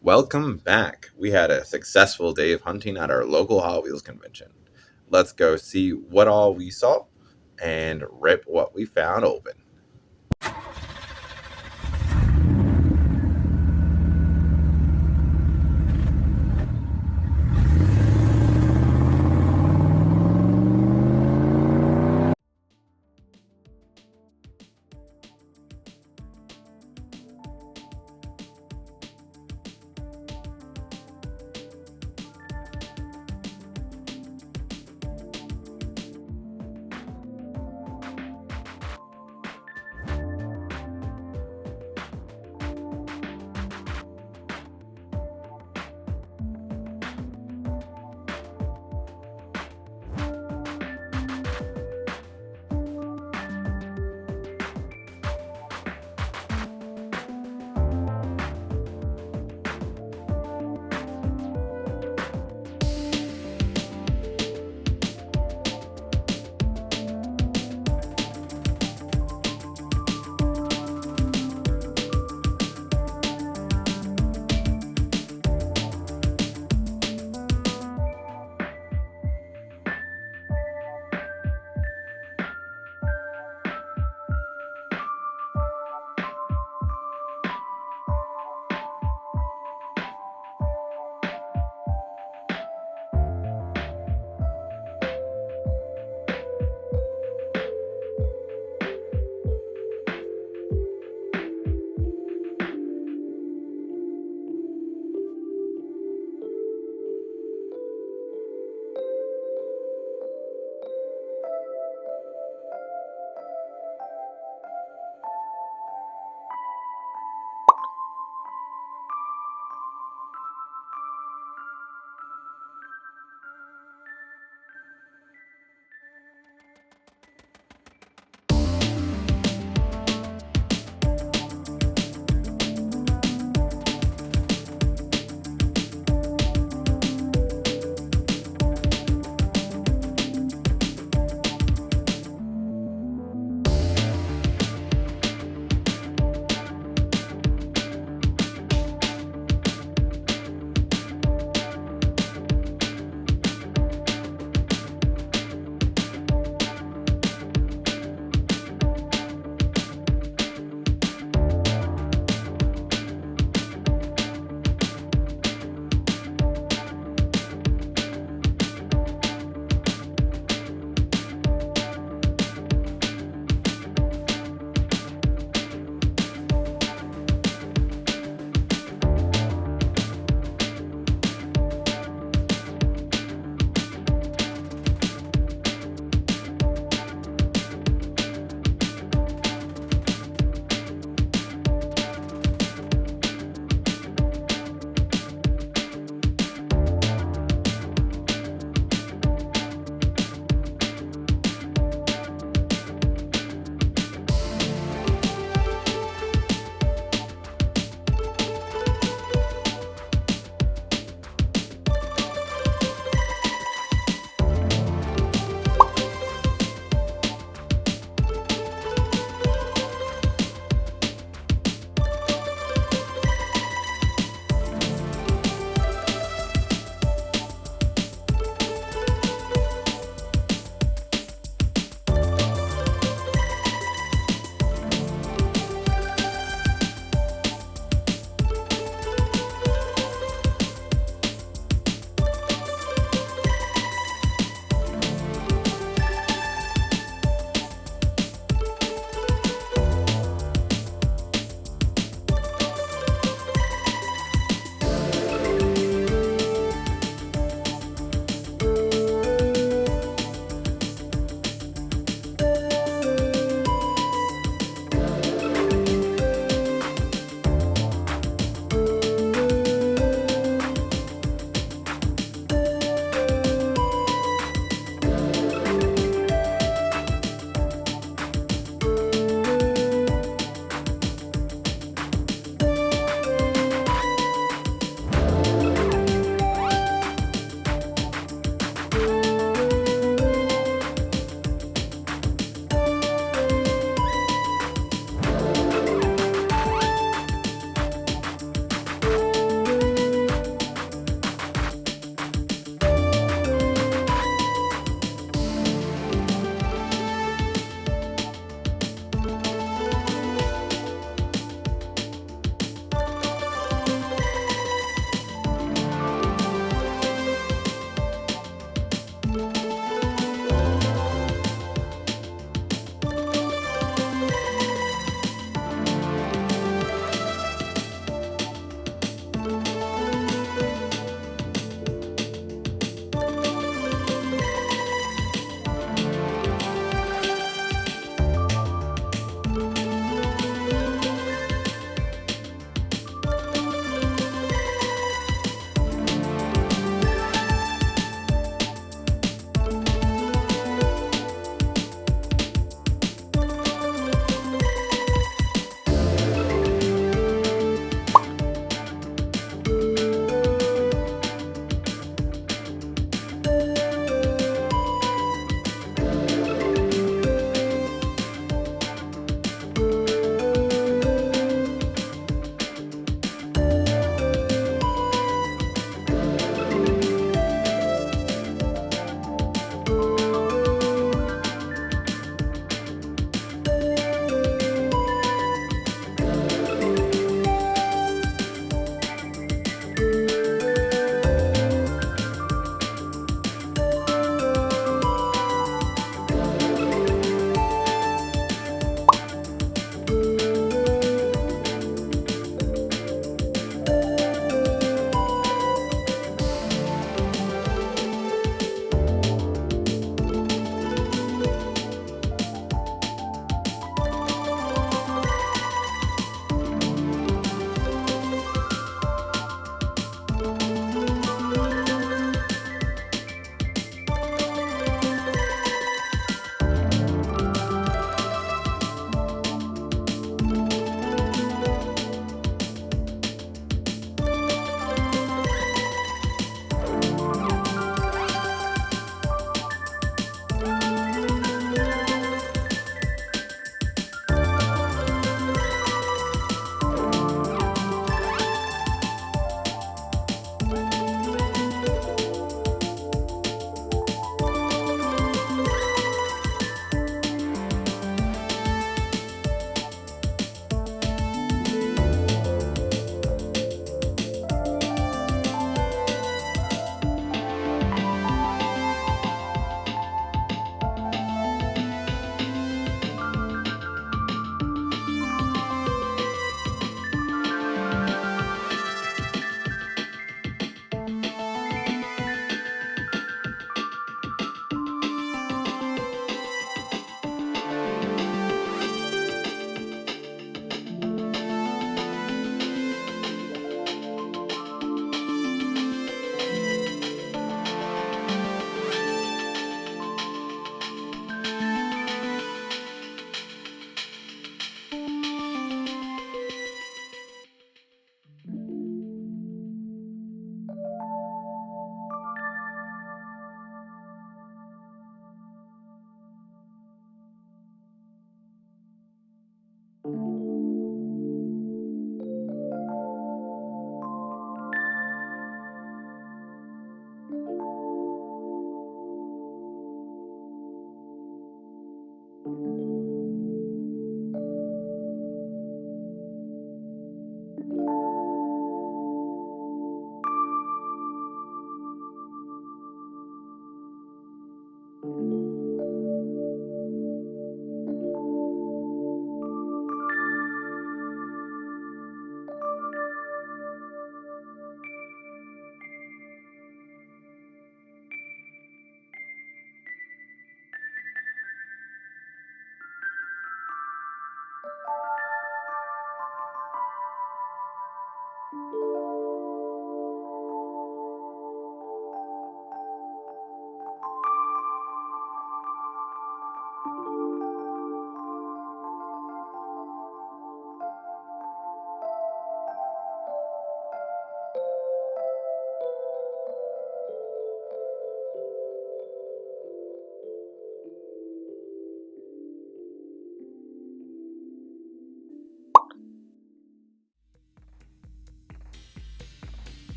Welcome back. We had a successful day of hunting at our local Hot Wheels convention. Let's go see what all we saw and rip what we found open.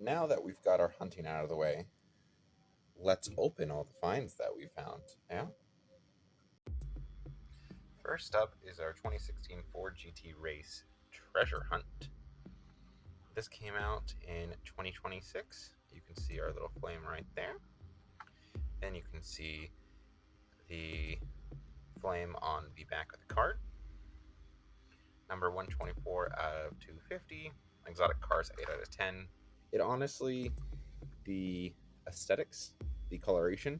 now that we've got our hunting out of the way, let's open all the finds that we found. Yeah. First up is our 2016 Ford GT Race Treasure Hunt. This came out in 2026. You can see our little flame right there. Then you can see the flame on the back of the card. Number 124 out of 250. Exotic cars 8 out of 10. It honestly, the aesthetics, the coloration,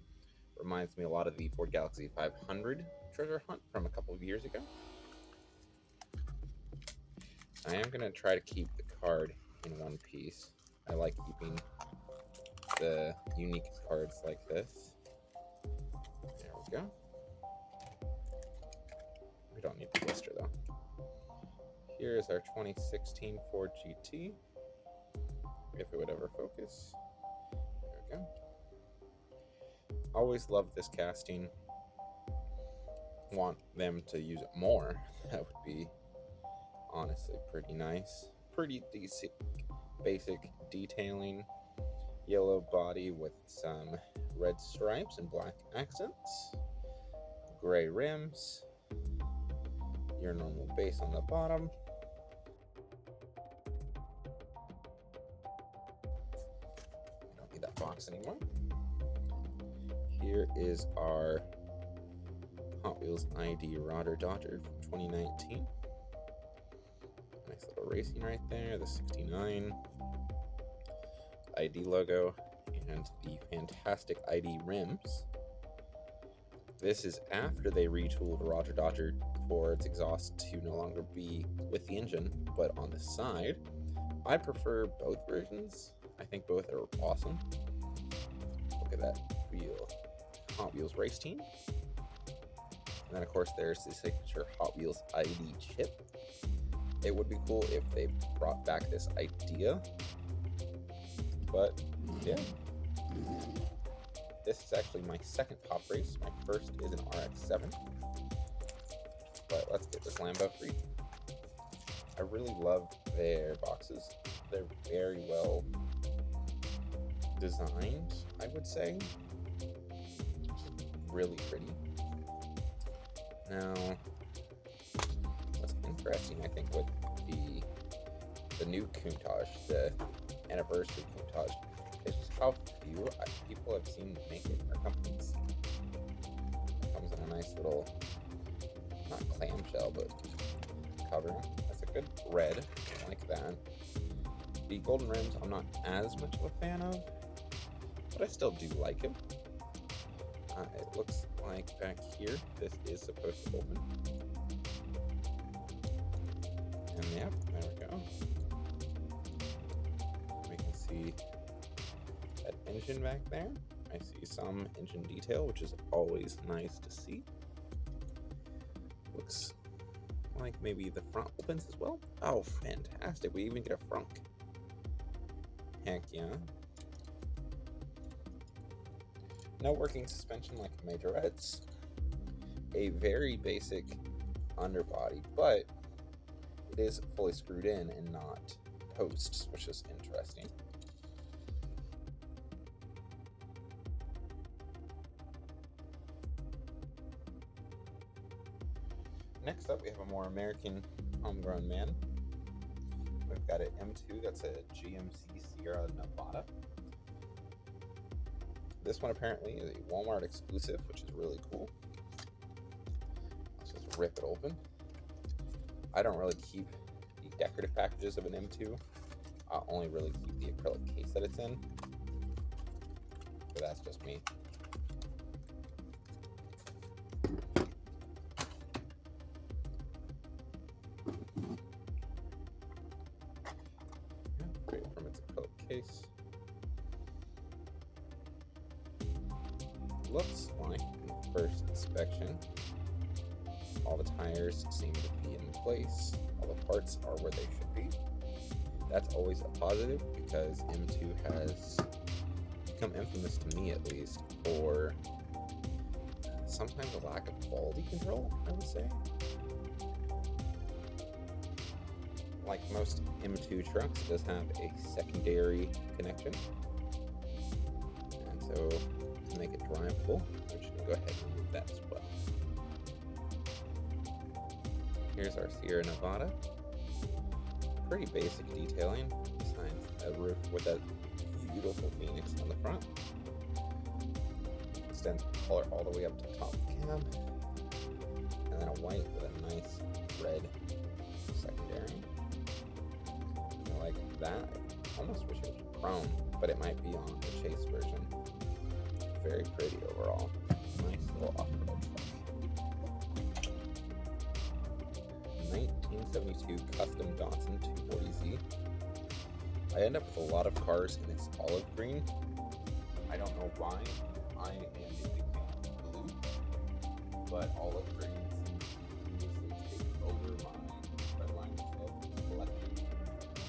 reminds me a lot of the Ford Galaxy 500 treasure hunt from a couple of years ago. I am going to try to keep the card in one piece. I like keeping the unique cards like this. There we go. We don't need the blister though. Here is our 2016 Ford GT. If it would ever focus. There we go. Always loved this casting. Want them to use it more. That would be honestly pretty nice. Pretty decent, basic detailing. Yellow body with some red stripes and black accents. Gray rims. Your normal base on the bottom. Don't need that box anymore. Here is our Hot Wheels ID Rodder Dodger from 2019. Nice little racing right there, the 69 ID logo, and the fantastic ID rims. This is after they retooled Rodder Dodger for its exhaust to no longer be with the engine, but on the side. I prefer both versions. I think both are awesome. Look at that wheel. Hot Wheels race team. And then of course there's the signature Hot Wheels ID chip. It would be cool if they brought back this idea. But yeah. This is actually my second pop race. My first is an RX-7. But let's get this Lambo free. I really love their boxes. They're very well designed, I would say. Really pretty. Now, what's interesting, I think, with the new Countach, the anniversary Countach, is just how few people I've seen make it, or companies. It comes in a nice little, not clamshell, but cover. That's a good red. I like that. The golden rims I'm not as much of a fan of, but I still do like it. It looks like back here, this is supposed to open. And yeah, there we go. We can see that engine back there. I see some engine detail, which is always nice to see. Looks like maybe the front opens as well. Oh, fantastic. We even get a frunk. Heck yeah. No working suspension like majorettes. A very basic underbody, but it is fully screwed in and not posts, which is interesting. Next up, we have a more American homegrown man. We've got an M2, that's a D.M.C Sierra Nevada. This one apparently is a Walmart exclusive, which is really cool. Let's just rip it open. I don't really keep the decorative packages of an M2. I only really keep the acrylic case that it's in. But that's just me. Straight from its acrylic case. Looks like, in first inspection, all the tires seem to be in place. All the parts are where they should be. That's always a positive because M2 has become infamous, to me at least, for sometimes a lack of quality control, I would say. like most M2 trucks, it does have a secondary connection. And so to make it drivable, I'm just going to go ahead and remove that as well. Here's our Sierra Nevada. Pretty basic detailing, besides a roof with that beautiful phoenix on the front. Extends the color all the way up to the top of the cab. And then a white with a nice red secondary. I like that. I almost wish it was chrome, but it might be on the Chase version. Very pretty overall. Nice little off-road truck. 1972 custom Datsun 240Z. I end up with a lot of cars in this olive green. I don't know why. I am a big fan of blue, but olive green seems to take over my red line collection.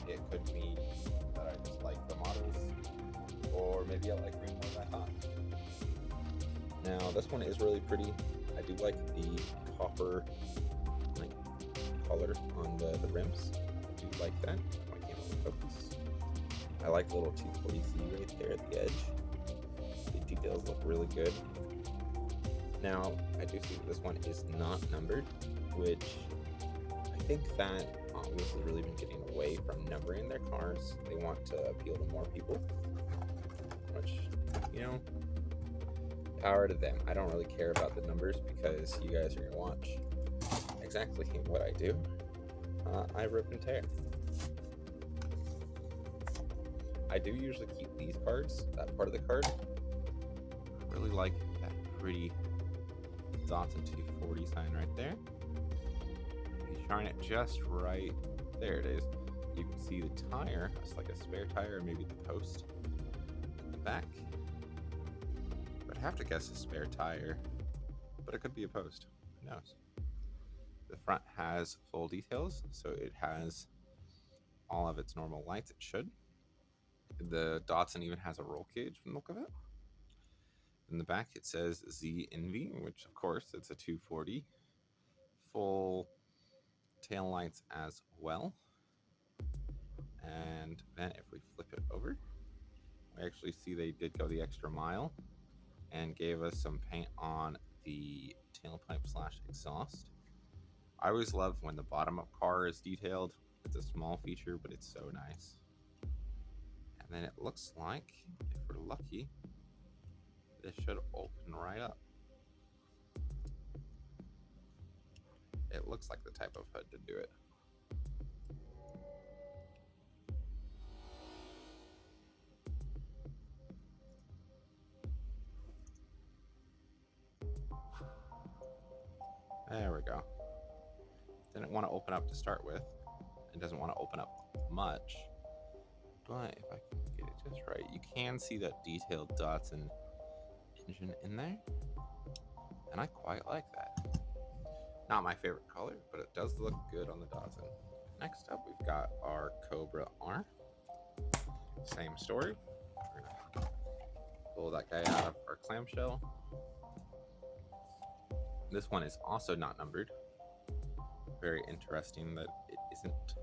It could mean that I just like the models, or maybe I like green more than I thought. Now this one is really pretty. I do like the copper color on the rims. I do like that. My camera will focus. I like the little 240Z right there at the edge. The details look really good. Now, I do see that this one is not numbered, which I think that Honda has really been getting away from numbering their cars. They want to appeal to more people, which, you know, power to them. I don't really care about the numbers because you guys are going to watch exactly what I do. I rip and tear. I do usually keep these cards, that part of the card. I really like that pretty Datsun 240 sign right there. If you shine it just right, there it is. You can see the tire. It's like a spare tire, or maybe the post at the back. But I have to guess a spare tire, but it could be a post. Who knows? The front has full details, so it has all of its normal lights. It should. The Datsun even has a roll cage from the look of it. In the back, it says Z Envy, which of course it's a 240. Full tail lights as well. And then if we flip it over, we actually see they did go the extra mile and gave us some paint on the tailpipe / exhaust. I always love when the bottom of car is detailed. It's a small feature, but it's so nice. And then it looks like, if we're lucky, this should open right up. It looks like the type of hood to do it. There we go. Didn't want to open up to start with. It doesn't want to open up much. But if I can get it just right, you can see that detailed Datsun engine in there. And I quite like that. Not my favorite color, but it does look good on the Datsun. Next up, we've got our Cobra R. Same story. We're gonna pull that guy out of our clamshell. This one is also not numbered. Very interesting that it isn't.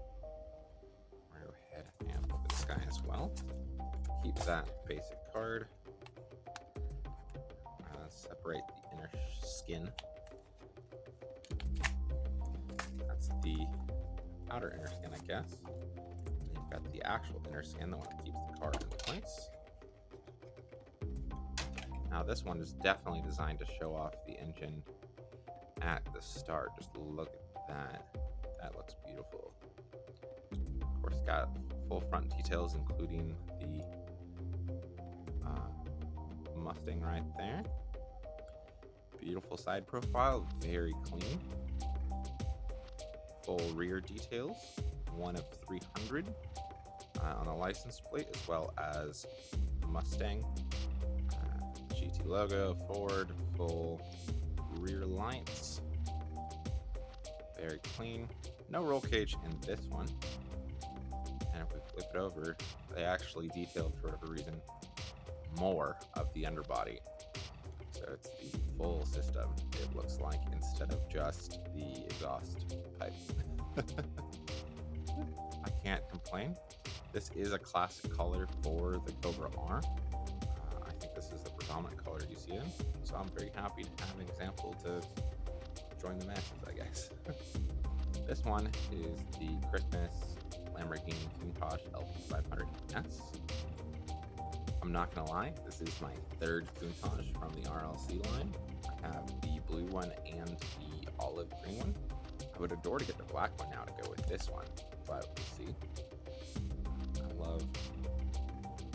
We're gonna go ahead and open this guy as well. Keep that basic card. Separate the inner skin. That's the outer inner skin, I guess. And you've got the actual inner skin, the one that keeps the card in place. Now this one is definitely designed to show off the engine at the start. Just look at that. That looks beautiful. Of course, got full front details, including the Mustang right there. Beautiful side profile, very clean. Full rear details, one of 300 on the license plate, as well as the Mustang GT logo, Ford, full rear lights, very clean. No roll cage in this one. And if we flip it over, they actually detailed, for whatever reason, more of the underbody. So it's the full system, it looks like, instead of just the exhaust pipe. I can't complain. This is a classic color for the Cobra R. I think this is the predominant color you see in, so I'm very happy to have an example to join the matches, I guess. This one is the Christmas Lamborghini Countach LP500S. I'm not gonna lie, this is my third Countach from the RLC line. I have the blue one and the olive green one. I would adore to get the black one now to go with this one, but we'll see. I love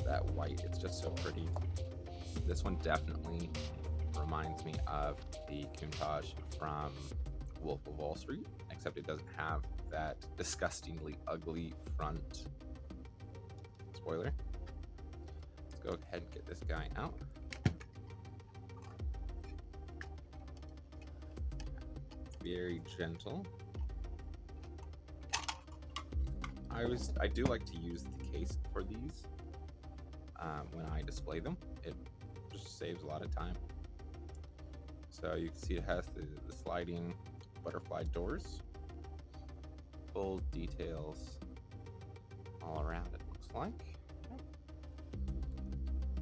that white, it's just so pretty. This one definitely reminds me of the Countach from Wolf of Wall Street, except it doesn't have that disgustingly ugly front spoiler. Let's go ahead and get this guy out. Very gentle. I do like to use the case for these when I display them. It just saves a lot of time. So you can see it has the sliding butterfly doors. Full details all around it, looks like.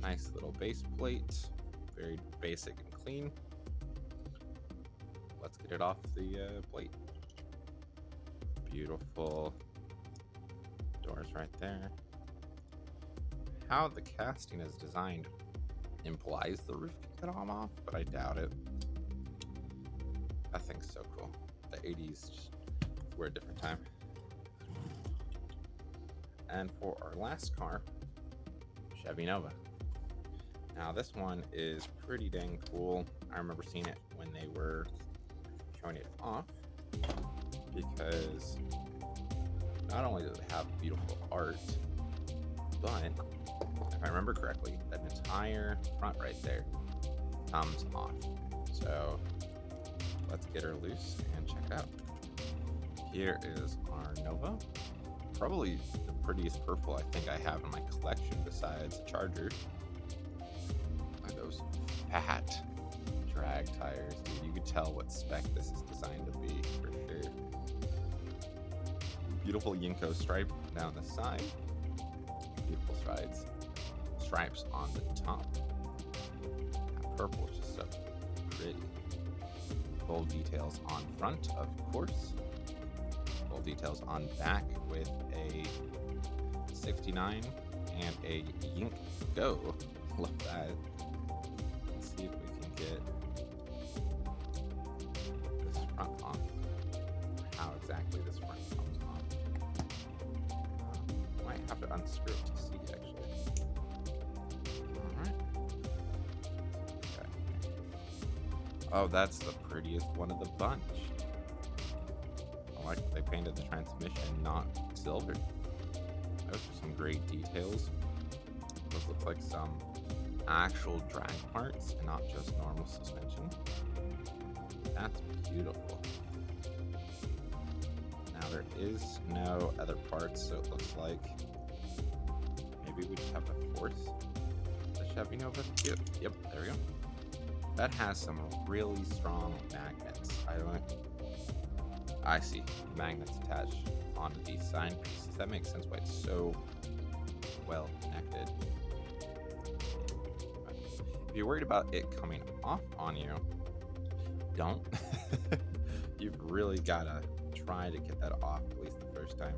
Nice little base plate. Very basic and clean. Let's get it off the plate. Beautiful doors right there. How the casting is designed implies the roof can come off, but I doubt it. That thing's so cool. The 80s were a different time. And for our last car, Chevy Nova. Now this one is pretty dang cool. I remember seeing it when they were showing it off, because not only does it have beautiful art, but if I remember correctly, that entire front right there comes off. So let's get her loose and check it out. Here is our Nova. Probably the prettiest purple I think I have in my collection besides the Charger. And those fat drag tires, dude. You could tell what spec this is designed to be for sure. Beautiful Yinko stripe down the side. Beautiful stripes on the top. That purple is just so pretty. Full details on front, of course. Full details on back with a 69 and a Yink Go. Love that. Let's see if we can get this front on. How exactly this front comes on. Might have to unscrew it to see actually. Alright. Okay. Oh, that's the prettiest one of the bunch. I like they painted the transmission not silver. Those are some great details. Those look like some actual drag parts and not just normal suspension. That's beautiful. Now there is no other parts, so it looks like maybe we just have to force the Chevy Nova. Yep, there we go. That has some really strong magnets. I see magnets attached onto these sign pieces. That makes sense why it's so well connected. If you're worried about it coming off on you, don't. You've really gotta try to get that off at least the first time.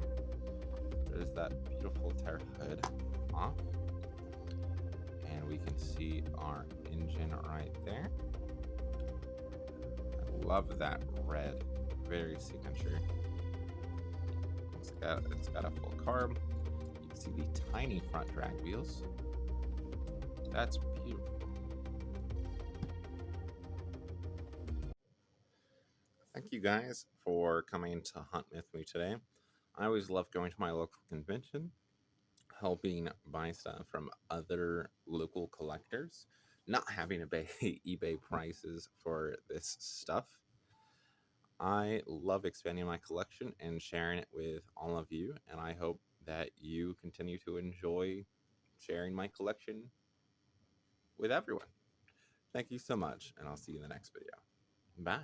There's that beautiful entire hood off. And we can see our engine right there. I love that red. Very signature. It's got a full carb. You can see the tiny front drag wheels. That's beautiful. Thank you guys for coming to hunt with me today. I always love going to my local convention, helping buy stuff from other local collectors, not having to pay eBay prices for this stuff. I love expanding my collection and sharing it with all of you, and I hope that you continue to enjoy sharing my collection with everyone. Thank you so much, and I'll see you in the next video. Bye.